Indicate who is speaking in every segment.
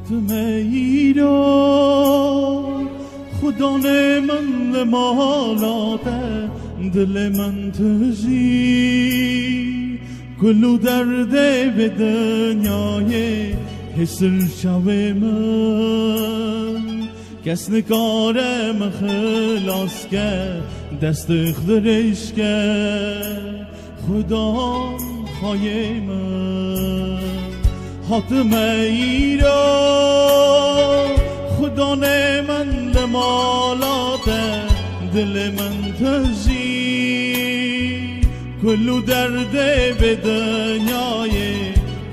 Speaker 1: خاتمه ای را خدا نه من لمالاته دل من تجی کلو درده به دنیای حسر شوه من کس نکارم خلاص کرد دست اخدرش کرد خدا خواهی من خاتمه ای را خدا نه من لمالاته دل من تجی کلو درده به دنیای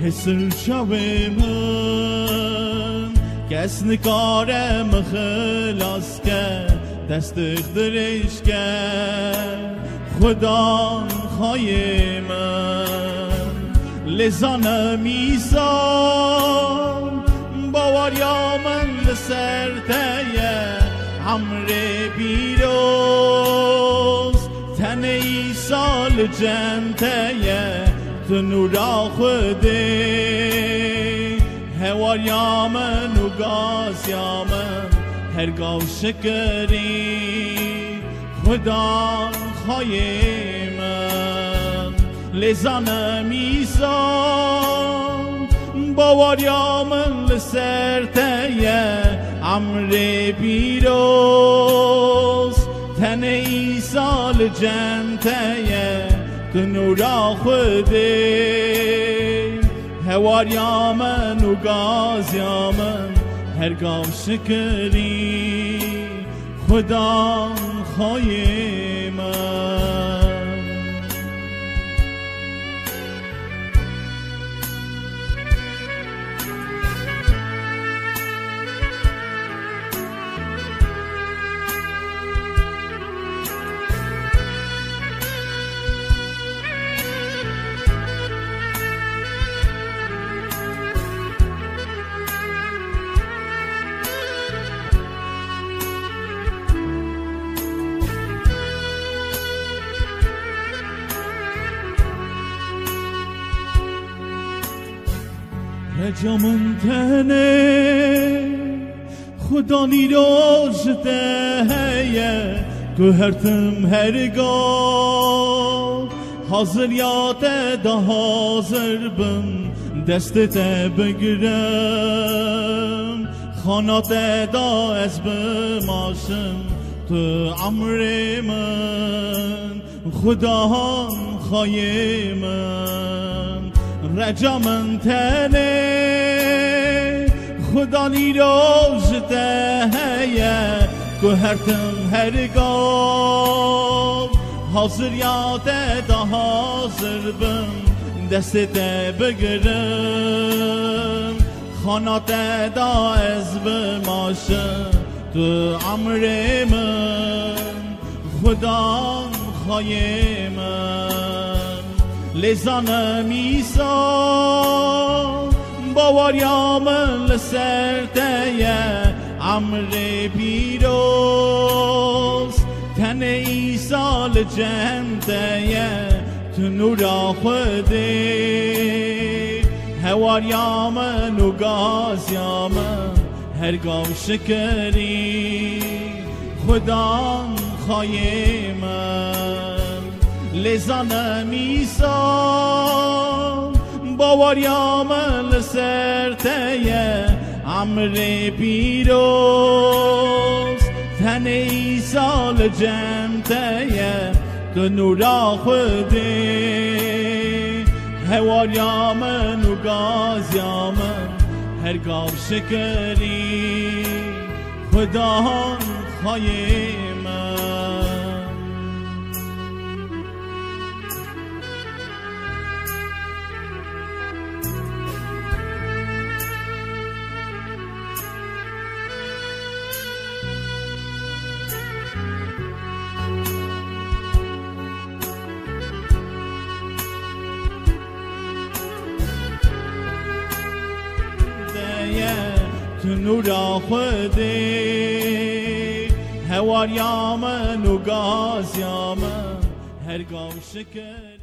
Speaker 1: حسر شوه من کس نکارم خلاص کرد دست اخدرش کرد خدا خواهی من لسانم ایسان باوریا من لسر تیه عمر بیروز تن ایسا لجنتیه تو نورا خوده هواریا من و گازیا من هرگاه شکری خدا خواهی من لزانم ایسان باوریا من لسر تیه عمر بیروز تن ایسا لجنتیه تو نورا خوده هواریا من و گازیا من هرگاه شکری خدا خواهی من رجامن تنه خدا نیروشته هیه که هرتم هرگاه حاضر یاده دا حاضر بم دستت بگیرم خانات دا از بماشم تو عمر من خدا خواهی من رجامن تنه خدا نیروشته هیه که هرتم هرگاه حاضر یاده دا حاضر بم دستت بگیرم خانات دا از بماشم تو عمر من خدا خواهی من لزانم ایسان باوریا من لسر تیه عمر بیروز تن ایسا لجنتیه تو نورا خوده هواریا من و گازیا من هرگاه شکری خدا خواهی من لزانم ایسان باوریا من لسر تیه عمر بیروز تن ایسا لجنتیه تو نورا خوده هواریا من و گازیا من هرگاه شکری خدا خواهی من تو نورا خوده هواریا من و گازیا من هرگاه شکر